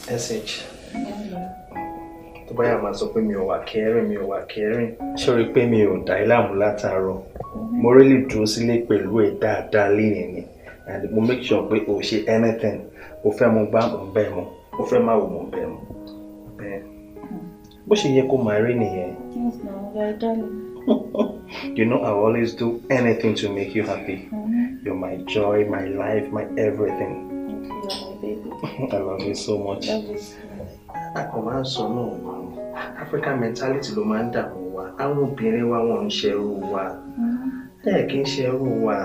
SH. Tó bá yá máa sọ pé mi ò wà caring. Ṣé rí pé mi ò dá ẹ láàmú látàárọ̀. Mo really dúró sílé pẹ̀lú ẹ dáadáa lénìí ni. And mo make sure pé o ṣe anything. O fẹ́ mo gbá mo bẹ́ẹ̀ mo. O fẹ́ máa wò mo bẹ́ẹ̀ mo. Bó ṣe yẹ kó máa rí nìyẹn. Yes, no, you're a darling. You know I will always do anything to make you happy. You're my joy, my life, my everything. You're my baby. I love you so much. Love you. Akọ̀mọ́ sọ náà, African mentality ló máa ń dààmú wa. Àwọn obìnrin wa wọ́n ń ṣerú wa. Kì í ṣerú wa.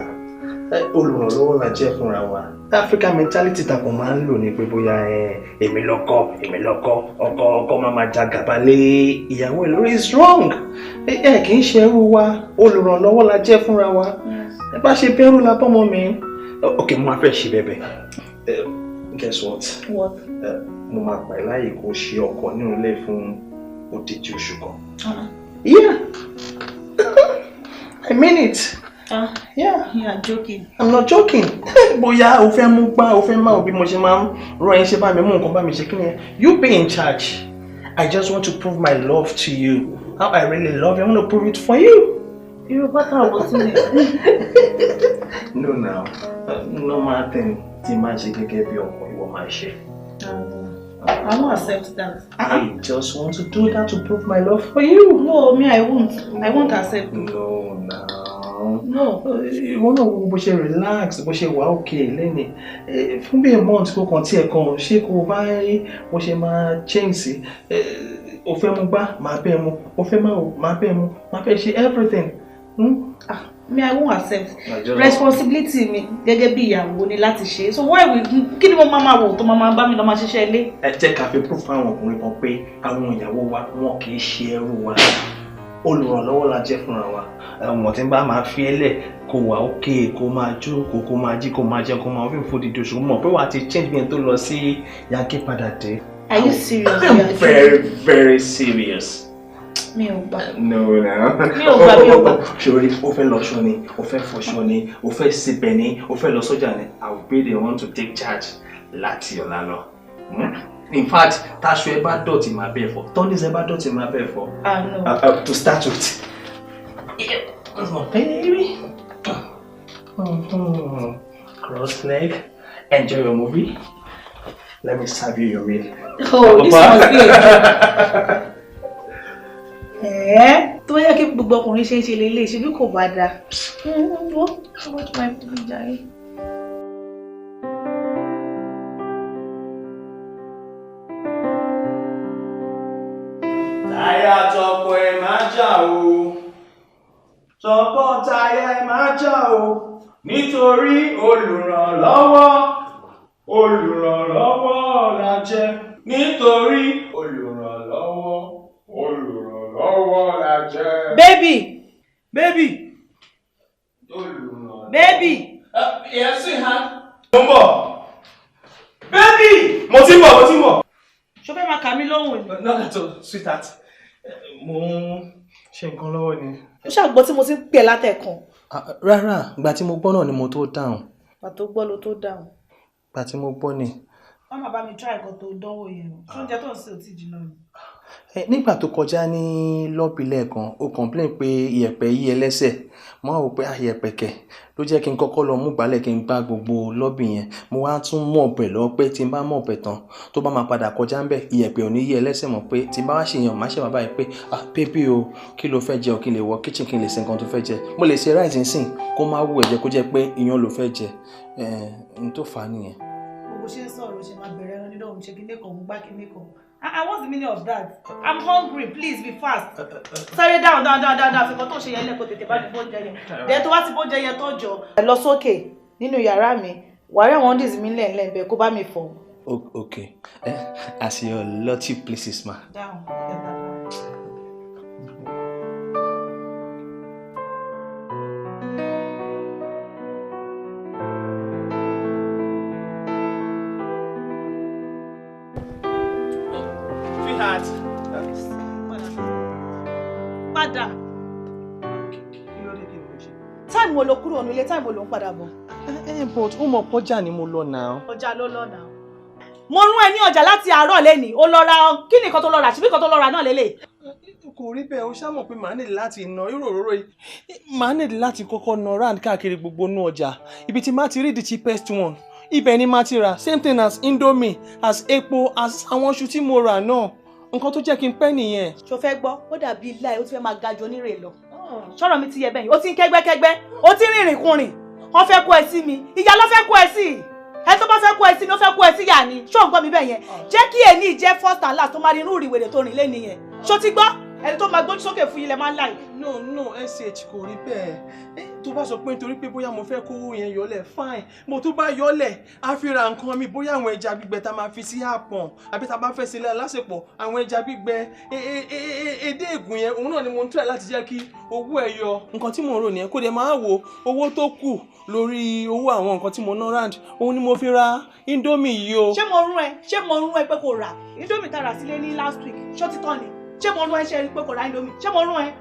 Olùrànlọ́wọ́ la jẹ́ fúnra wa. African mentality ta kò máa ń lò ní pé bóyá èmi lọ́kọ, ọkọ máa máa jagàba lé ìyàwó ẹ̀ lórí is wrong. Kì í ṣerú wa. Olùrànlọ́wọ́ la jẹ́ fúnra wa. Ẹ bá ṣe bẹ́rù la bọ́mọ mi. Okay, mo máa fẹ́ ṣe bẹ́bẹ̀. Guess what? What? Mo máa gbà láyè kó ṣe ọkọ nínú ilé fún odidi oṣù kan. Yeah. I mean it. Yeah. You are joking. I'm not joking. Bóyá o fẹ́ mú gbá, o fẹ́ máa òbí mo ṣe máa ń rán ẹ ṣe bá mi mú nǹkan bá mi ṣe kí ni. You be in charge. I just want to prove my love to you. How I really love you. I want to prove it for you. You're better wasn't it? No, now. No matter thing. Tí máa ṣe gẹ́gẹ́ bí ọkọ ìwọ máa ṣe. I won't accept that. I just want to do that to prove my love for you. No, me, I won't. I won't accept. No. No. Ìwọ náà wo bó ṣe relax, bó ṣe wà okay lẹ́ni. Fún bí a month kó kàn tí ẹ̀ kan, ṣé kó bá bó ṣe máa change sí. O fẹ́ mú gbá, máa bẹ́ẹ̀ mú. O fẹ́ máa bẹ́ẹ̀ mú. Máa bẹ́ẹ̀ ṣe everything. Me, I won't accept. Responsibility mi gẹ́gẹ́ bí ìyàwó ni láti ṣe. So why we kí ni mo máa wò tó máa bá mi lọ máa ṣiṣẹ́ ilé? Ẹ jẹ́ ká fi proof fáwọn ọkùnrin kan pé àwọn ìyàwó wa wọn kì í ṣe ẹrú wa. Olùrànlọ́wọ́ la jẹ́ fúnra wa. Wọ́n ti bá máa fi ẹlẹ̀ kó wà okay, kó máa jókòó, kó máa jí, kó máa jẹun, kó máa fi fòdìdì oṣù mọ̀ pé wàá ti change bí ẹni tó lọ sí Yankee padà dé. Are you serious? I'm very, very serious. Mi ò gbà. No. Mi ò gbà. Ṣorí, o fẹ́ lọ ṣọ́ ni, o fẹ́ fọṣọ ni, o fẹ́ síbẹ̀ ni, o fẹ́ lọ sọ́jà ni. I will be the one to take charge láti ọ̀la lọ. In fact, táṣọ ẹ bá dọ̀tí máa bẹ́ẹ̀ fọ̀. Tọ́nísì ẹ bá dọ̀tí máa bẹ́ẹ̀ fọ̀. No. To start with. That's my baby. Cross leg. Enjoy your movie. Let me serve you your meal. Oh, this must be a joke. Tó yẹ kí gbogbo ọkùnrin ṣe ń ṣe lélẹ̀ ṣe bí kò bá dáa. Watch my movie, Jare. Táyà tọkọ ẹ máa jà o. Tọkọ táyà ẹ máa jà o. Nítorí olùrànlọ́wọ́ la jẹ́. Nítorí olùrànlọ́wọ́ la jẹ́. Baby. Yes, sweetheart. Mo ń bọ̀. Baby! Mo ti ń bọ̀. Ṣó fẹ́ máa kà mí lóhùn ni? Not at all, sweetheart. Mo ń ṣe nǹkan lọ́wọ́ ni. Ó ṣàgbọ́ tí mo ti ń pè látẹ̀kan. Rárá, ìgbà tí mo gbọ́ náà ni mo tó dáhùn. Ìgbà tó gbọ́ ló tó dáhùn. Ìgbà tí mo gbọ́ ni. Wọ́n máa bá mi try nǹkan tó dánwò yẹn o. Ṣé oúnjẹ tó ń sè ò tí jìnnà ni? Nígbà tó kọjá ní lọ́bì lẹ́ẹ̀kan, ó complain pé iyẹ̀pẹ̀ yí ẹlẹ́sẹ̀. Mo wá wò pé iyẹ̀pẹ̀ kẹ̀ ló jẹ́ kí n kọ́kọ́ lọ mú gbálẹ̀ kí n gbá gbogbo lọ́bì yẹn. Mo wá tún mọ̀ ọ̀bẹ lọ pé tí n bá mọ̀ ọ̀bẹ tán tó bá máa padà kọjá ń bẹ̀ iyẹ̀pẹ̀ ò ní yí ẹlẹ́sẹ̀ mọ̀ pé tí n bá wá ṣèyàn má ṣe wá báyìí pé baby o kí ló fẹ́ jẹ o kí n lè wọ kitchen kí n lè ṣe nǹkan tó fẹ́ jẹ. Mo lè ṣe rice nsìn kó má wù ẹ̀jẹ̀ kó jẹ́ pé iyán ló fẹ́ jẹ. N tó fà á nìyẹn. Gbogbo ṣe ń sọ̀rọ̀ ṣe máa bẹ̀rẹ̀ ẹran nínú òun ṣe kíní kan gbá kíní kan. What's the meaning of that? I'm hungry, please be fast. Sorry, down. Fíkọ́ tó ṣe yẹn lẹ́kọ̀ọ́ tètè bá mi bóúnjẹ yẹn. Dẹ̀ tó wá ti bóúnjẹ yẹn tó jọ. Lọ sókè nínú yàrá mi. Wàá rí àwọn díìsì mi lẹ́ẹ̀lẹ́ẹ̀bẹ̀ kó bá mi fọ̀. Okay. As your lordship pleases, ma. Down. Padà. Time wo lo kúrò nílé, time wo lo ń padà bọ̀? But ó mọ̀ pọ́jà ni mo lọ now. Ọjà ló lọ now. mo rún ẹ ní ọjà láti àárọ̀ lẹ́nìí ó lọ ra kí ni nǹkan tó lọ rà ṣíbí nǹkan tó lọ rà náà lélẹ̀. Kò rí bẹ́ẹ̀ o ṣá mọ̀ pé màá nílò láti ná irú òróró yìí màá nílò láti kọ́kọ́ ná round káàkiri gbogbo inú ọjà ibi tí má ti rí the cheapest one ibẹ̀ ni má ti rà same thing as indomie as epo as àwọn iṣu tí mo rà náà nǹkan tó jẹ́ kí n pẹ́ nìyẹn. ṣo fẹ́ gbọ́ ó dàbí ilé ó ti fẹ́ máa ga jù onírè lọ ṣọ́rọ̀ mi ti yẹ bẹ́yìn ó ti ń kẹ́gbẹ́kẹ́gbẹ́ ó ti ń rìnrìn kùnrin wọ́n fẹ́ kó ẹ sí mi ìyá ló fẹ́ kó ẹ sí ẹ tó bá fẹ́ kó ẹ sí mi ó fẹ́ kó ẹ sí yà ni ṣó ń gbọ́ mi bẹ́ẹ̀ yẹn jẹ́ kí èní jẹ́ first and last tó máa rí inú ìrìwèrè tó rìn lé nìyẹn ṣó ti gbọ́ ẹni tó máa gbójú sókè fún ilẹ̀ máa ń láì. no sh kò rí bẹ́ẹ̀ tó bá sọ pé nítorí pé bóyá mo fẹ́ kówó yẹn yọlẹ̀ fine mo tún bá yọlẹ̀ á fi ra nǹkan mi bóyá àwọn ẹja gbígbẹ tá máa fi sí àpọ̀n àbí tá bá fẹ́ sílẹ̀ lásìkò àwọn ẹja gbígbẹ èdè ègùn yẹn òun náà ni mo ń try láti jẹ́ kí owó ẹ̀ yọ. nǹkan tí mo rò nìyẹn kó dẹ̀ máa wo owó tó kù lórí owó àwọn nǹkan tí mo ná round òun ni mo fi ra indomie yìí o. ṣé mo rún ẹ pé kò rà indomie tá rà sílé ní last week ṣó ti tán ni ṣé mo rún ẹ ṣe rí pé kò rà indomie ṣé mo rún ẹ.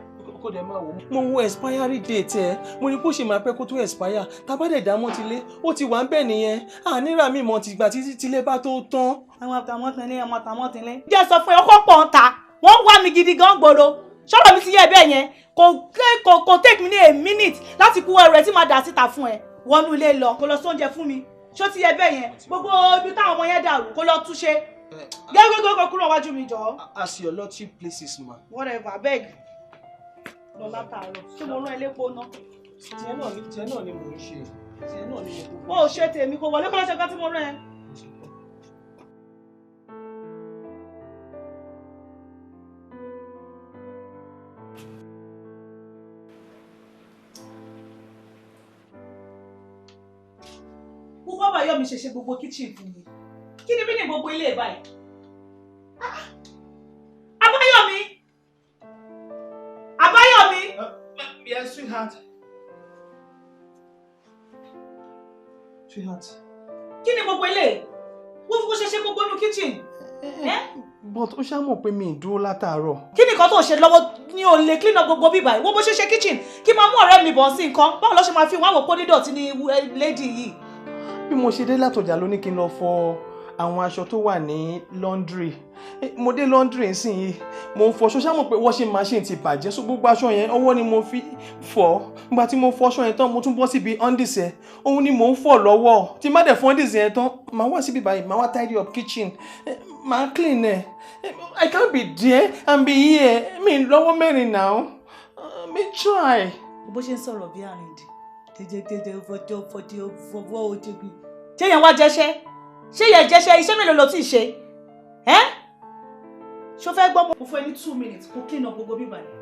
kó dẹ̀ máa wò mo wo expiry date ẹ mo ní kó ṣe máa pẹ́ kó tó expire tàbá dẹ̀ dámọ́ ti lé ó ti wà ń bẹ̀ nìyẹn àníra mi mọ̀ tìgbà títí tílé bá tó tán. àwọn àtàmọ́ ti lé. jẹ́ sọ fún ẹ ọkọ̀ pọ̀ ń ta wọ́n wá mi gidi gan gbòòrò ṣọ́rọ̀ mi ti yẹ bẹ́ẹ̀ yẹn kò take me ní a minute láti kú ẹrù ẹ tí máa dà síta fún ẹ wọnú ilé lọ kó lọ sóúnjẹ fún mi ṣó ti yẹ bẹ́ẹ̀ yẹn gbogbo ibi táwọn ọmọ yẹn dàrú kó lọ túnṣe gẹ́gẹ́gẹ́gẹ́ kúrò wájú mi jọ. as your lordship places ma. whatever beg lọ látàárọ̀ ṣé mo rán ẹ lépo ná. tiẹ̀ náà ni mò ń ṣe tiẹ̀ náà ni mo kó. ó ṣe tèmi kò wọlé kọ́lá ṣe ká tí mo rán ẹ. gbogbo àbáyọ mi ṣe gbogbo kitchen fún mi kí ni bí ní gbogbo ilé báyìí. Abáyọ̀mí. Yes, sweetheart. Sweetheart. Kí ni gbogbo ilé? Wọ́n fún ṣe gbogbo inú kitchen. But ó ṣá mọ̀ pé mi ì dúró látàárọ̀. Kí ni nǹkan tó ṣe lọ́wọ́ ní o lè clean up gbogbo bíbá yìí? Wọ́n bó ṣe kitchen kí máa mú ọ̀rẹ́ mi bọ̀ sí nǹkan. Báwo ló ṣe máa fi wọ́n àwòkọ́ dídọ̀tí ní lady yìí? Bí mo ṣe dé látọjà ló ní kí n lọ fọ àwọn aṣọ tó wà ní laundry. Mo dé laundry nísìnyí mo ń fọṣọ ṣá mọ̀ pé washing machine ti bàjẹ́ so gbogbo aṣọ yẹn ọwọ́ ni mo fi fọ̀ nígbà tí mo fọṣọ yẹn tán mo tún bọ́ síbi undies ẹ̀ òun ni mo ń fọ̀ lọ́wọ́ tí má dẹ̀ fọ undies yẹn tán màá wá síbi báyìí màá wá tidy up kitchen màá clean ẹ̀ I can't be there and be here mi lọ́wọ́ mẹ́rin now me try. bó ṣe ń sọ̀rọ̀ bí àrìndì tètè fọwọ́ ojúbi ṣé yẹn wá jẹ́ṣẹ́ ṣé yẹn jẹ́ṣẹ́ iṣẹ́ mélòó ló ti ṣe ṣó fẹ́ gbọ́ mo fún ẹ ní 2 minutes kó clean up gbogbo bíbá yẹn.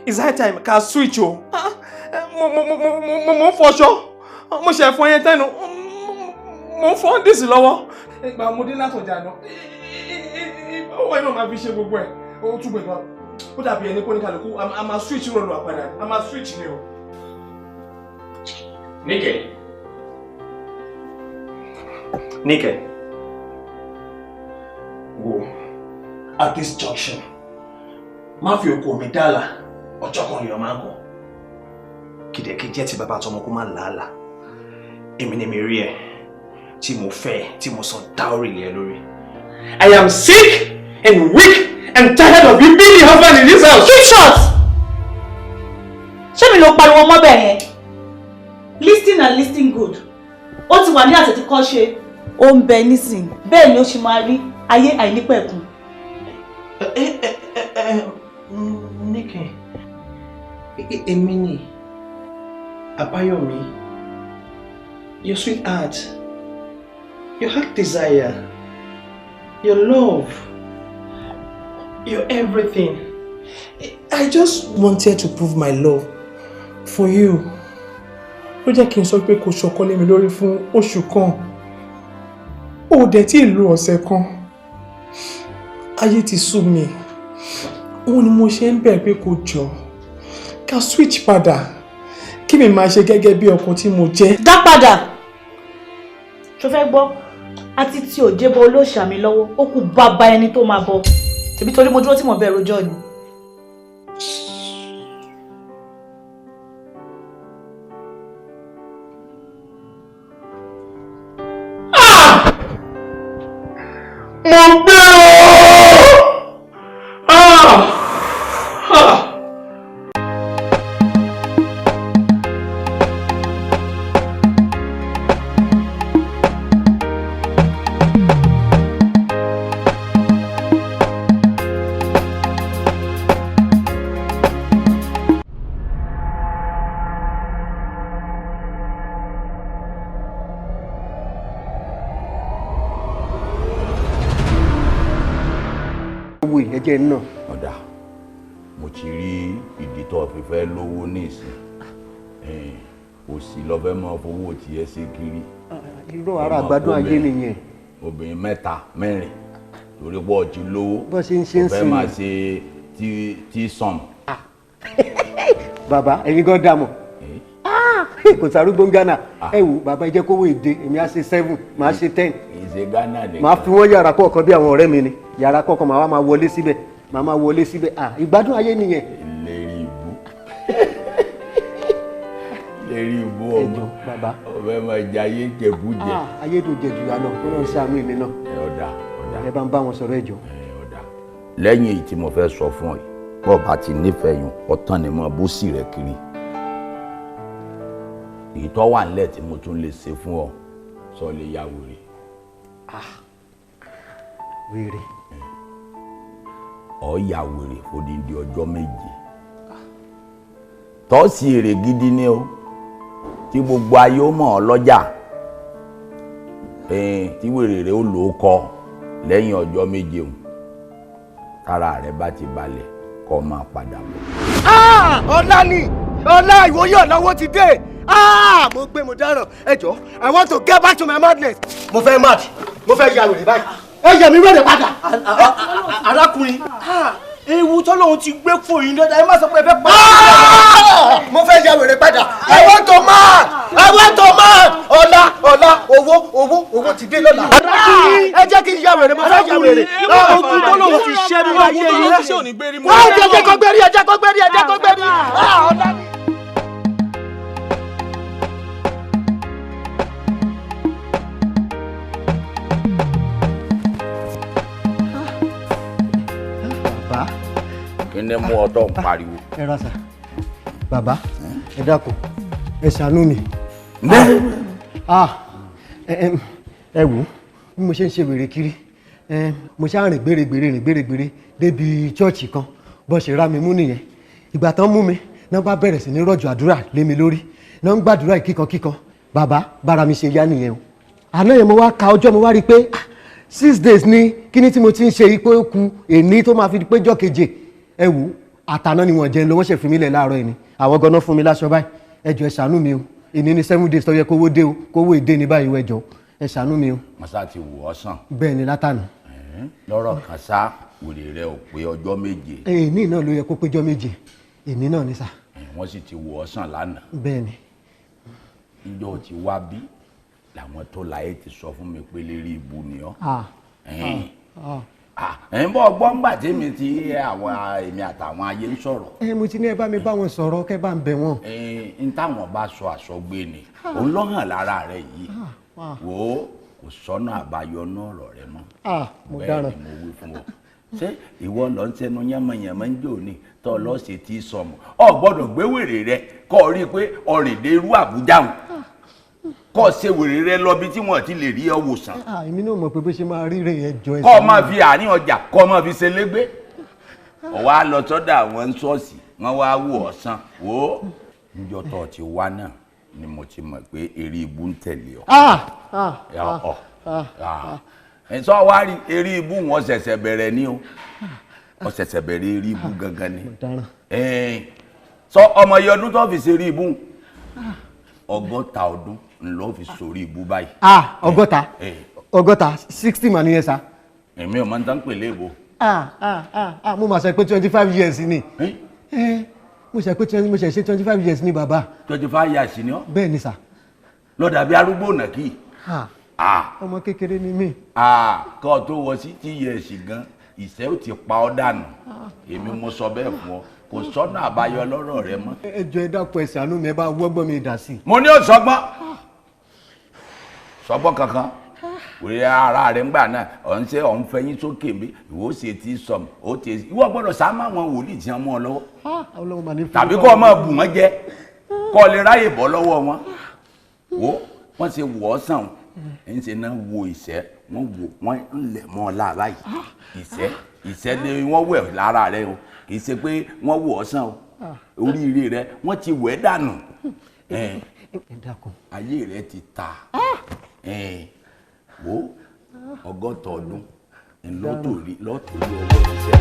It's high time ká switch o. Mo ń fọṣọ mo ṣe fọ yẹn tẹnu mo ń fọ díìsì lọ́wọ́. Ìgbà mo dé látọjà náà owó iná máa fi ṣe gbogbo ẹ̀ ó túbọ̀ ìgbà ó dàbí ẹni kó ní kálukú a máa switch rọlù àpàdà a máa switch ni o. Níkẹ́ wo at this junction má fi oko mi dálà ọjọ́ kan lè máa ń kọ́ kìdẹ̀kì jẹ́ ti bàbá àtọmọ kó má làálàá èmi ni mi rí ẹ tí mo fẹ́ tí mo san dáórì lé ẹ lórí. I am sick and weak and tired of you being the husband in this house. Keep short! Ṣé mi ló pariwo mọ́ bẹ́ẹ̀ yẹn? Listen and listen good. Ó ti wà ní àtẹ̀tíkọ́ ṣe. Ó ń bẹ nísìn. Bẹ́ẹ̀ ni ó ṣe máa rí ayé àìnípẹ̀kun. Níkẹ́, èmi ni Abáyọ̀mí, your sweetheart, your heart desire, your love, your everything. I just wanted to prove my love for you. Ó jẹ́ kí n sọ pé kò ṣọ̀kan lé mi lórí fún oṣù kan. Ó dẹ̀ tí ìlú ọ̀sẹ̀ kan. Ayé ti sú mi. Òun ni mo ṣe ń bẹ̀ pé kò jọ. Ká switch padà. Kí mi máa ṣe gẹ́gẹ́ bí ọkọ tí mo jẹ́. Dá padà. Ṣó fẹ́ gbọ́? Àti tí ò jẹ́bọ olóòṣà mi lọ́wọ́, ó kù bàbá ẹni tó máa bọ. ṣebí torí mo dúró tí mo bẹ̀rù ọjọ́ ni. Mo gbé ẹjẹ náà. ọ̀dà mo ti rí ìdí tó fi fẹ́ lówó nísìn òsì lọ́fẹ́ mọ́ fowó tiẹ̀ ṣe kiri. irọ́ ara àgbàdo ayé nìyẹn. obìnrin mẹ́ta mẹ́rin torí pọ̀ ti lówó bó ṣe ń ṣe ń sìn. ọ̀fẹ́ máa ṣe tí sọ̀m. bàbá ẹ̀yin gan dààmú kò sárúgbó Ghana ẹ wò bàbá ẹ jẹ́ kówó èdè èmi á ṣe 7 màá ṣe 10. ìṣe Ghana nìkan. màá fi wọ́n yàrá kọ̀ọ̀kan bí àwọn ọ̀rẹ́ mi ni yàrá kọ̀ọ̀kan màá wá máa wọlé síbẹ̀ màá máa wọlé síbẹ̀ ìgbádùn ayé nìyẹn. ìlérí ibú ìlérí ibú ọmọ bàbá ọbẹ̀ máa jẹ ayé jẹ̀bújẹ. ayé tó jẹ jù yà lọ kó lọ́n ṣàánú èmi náà. ọ̀dà ẹ bá ń bá wọn sọ̀rọ̀ ẹ̀jọ̀. ọ̀dà lẹ́yìn èyí tí mo fẹ́ sọ fún ọ yìí bọ́ọ̀ bá ti nífẹ̀ẹ́ yùn ọ̀tán ni mo bú sí rẹ̀ kiri ìtọ́ wà nílẹ̀ tí mo tún lè ṣe fún ọ sọ lè ya wèrè. wèrè. ọ ya wèrè fòdìdí ọjọ́ méje tọ́sí èrè gidi ni o tí gbogbo ayé ó mọ̀ ọ́ lọ́jà tí wèrè rẹ̀ ó lò ó kọ lẹ́yìn ọjọ́ méje o tára rẹ̀ bá ti balẹ̀ kó máa padà bọ̀. ọ̀la ni ọ̀la ìwòye ọ̀làwọ́ ti dé. mo gbé mo dáràn ẹ jọ̀ọ́ I want to get back to my madness. mo fẹ́ mad mo fẹ́ ya wèrè báyìí ẹ yẹ mi wẹ̀rẹ̀ padà. arákùnrin ewu tọ́lọ́hun ti gbé fún yín lọ́dà ẹ má sọ pé ẹ fẹ́ pa. mo fẹ́ ya wèrè padà I want to mad I want to mad. ọ̀la owó ti dé lọ́la. ẹ jẹ́ kí n ya wèrè mo fẹ́ ya wèrè. ogun tọ́lọ́hun ti ṣẹ́ nínú ayé yín. wọ́n ẹ jẹ́ kó gbérí ẹ jẹ́ kó gbérí ẹ jẹ́ kó gbérí. ọ̀la ni. kí ni mú ọtọ ń pariwo. ẹ rasa bàbá ẹ dákun ẹ ṣàánú mi. ẹ wò bí mo ṣe ń ṣe wèrè kiri mo ṣáà rìn gbèrègbèrè débi chọ́ọ̀chì kan bó ṣe rá mi mú nìyẹn ìgbà tán mú mi náà bá bẹ̀rẹ̀ sí ní rọ̀jò àdúrà lé mi lórí náà ń gbàdúrà kíkankíkan bàbá bára mi ṣe yá nìyẹn o àná yẹn mo wá ka ọjọ́ mo wá rí i pé 6 days ni kíní tí mo ti ń ṣe ipò òkú èní tó máa fi di péjọ keje ẹ wò àtàná ni wọ́n jẹun lọ wọ́n ṣe fi mí lẹ̀ láàárọ̀ yìí ni àwọn ganan fún mi láṣọ báyìí ẹ jọ̀ọ́ ẹ ṣàánú mi o èní ni 7 days tó yẹ kówó dé o kówó èdè ní báyìí ẹ jọ̀ọ́ ẹ ṣàánú mi o. mọ́sá ti wò ọ́ sàn. bẹ́ẹ̀ ni látànà. lọ́rọ̀ kan sá wèrè rẹ ò pé ọjọ́ méje. èní náà ló yẹ kó péjọ méje èní náà ni sà. wọ́n sì ti wò ọ́ sàn lánàá. bẹ́ẹ̀ ni. ìjọ ti wá bí làwọn tó láyé ti sọ fún mi pé lérí ibu ni ọ́. ń bọ̀ gbọ́ngbà tí mi ti èmi àtàwọn ayé ń sọ̀rọ̀. mo ti ní ẹ bá mi bá wọn sọ̀rọ̀ kẹ́ bá ń bẹ̀ wọ́n. n táwọn bá sọ àsọgbé ni òun ló hàn lára rẹ yìí wò ó kò sọ́nà àbáyọ náà ọ̀rọ̀ rẹ mọ́. mo bẹ́ẹ̀ dáràn. ni mo wí fún ọ. ṣé ìwọ lọ ń sẹnu yánmọ̀yánmọ̀ ń jò ní tó lọ ṣe tí sọmọ ọ gbọ́dọ̀ gbé wèrè rẹ kó o rí i pé ọrìn dé irú Àbújá wọn kó o ṣe wèrè rẹ lọ bí tí wọn ti lè rí ọ wòsàn. èmi náà mọ̀ pé bó ṣe máa rí rẹ̀ yẹn jọ ẹ. kó o máa fi àárín ọjà kó o máa fi ṣe légbé ọwọ́ á lọ sọ́dọ̀ àwọn ṣọ́ọ̀ṣì wọ́n wá wò ọ́ sàn wò ó níjọ́ tó ti wá náà ni mo ti mọ̀ pé eré ibú ń tẹ̀lé ọ. ẹ̀sọ́ wá rí eré ibú wọn ṣẹ̀ṣẹ̀ bẹ̀rẹ̀ ní o wọ́n ṣẹ̀ṣẹ̀ bẹ̀rẹ̀ eré ibú gangan ni. sọ ọmọ iye ọdún tó fi ṣe eré ibú 60 ọdún ńlọ fi sórí ibú báyìí. 60 mà nìyẹn sá. èmi ò máa ń tán pèlè ìbò. mo máa ṣe pé 25 years ni. mo ṣe 25 years ni bàbá. 25 years ni ọ́. bẹ́ẹ̀ ni sà. lọ́dà bí arúgbó nà kí. ọmọ kékeré ni mí. kọ́ ọ tó wọ sí tí yẹ ẹ̀sìn gan ìṣẹ́ ò ti pa ọ́ dànù èmi mo sọ bẹ́ẹ̀ fún ọ kò sọ́nà àbáyọ lọ́rọ̀ rẹ mọ́. ẹ jọ̀ọ́ ẹ dákun ẹ ṣàánú mi ẹ bá wọ́gbọ́n mi dà sí. mo ní òṣọgbọ́n sọgbọ́n kankan òye ara rẹ̀ ń gbà náà ọ̀n ṣe ọ̀n fẹyín sókè mi ìwọ ṣe ti sọm ó ti ìwọ gbọ́dọ̀ sámá wọn wòlíì tí wọ́n mọ́ ọ lọ́wọ́ tàbí kọ́ ọ máa bù wọ́n jẹ kọ́ ọ lè ráyè bọ́ lọ́wọ́ wọn wọ́n ṣe wọ̀ ọ́ sàn ń ṣe náà wo ìṣẹ́ wọ́n ń lẹ̀ mọ́ ọ lára yìí ìṣẹ́ ni wọ́n wẹ̀ lára rẹ o kì í ṣe pé wọ́n wọ̀ ọ́ sàn o oríire rẹ wọ́n ti wẹ̀ dànù ayé rẹ ti ta wo 100 ọdún lọ́tòrí ọwọ́ iṣẹ́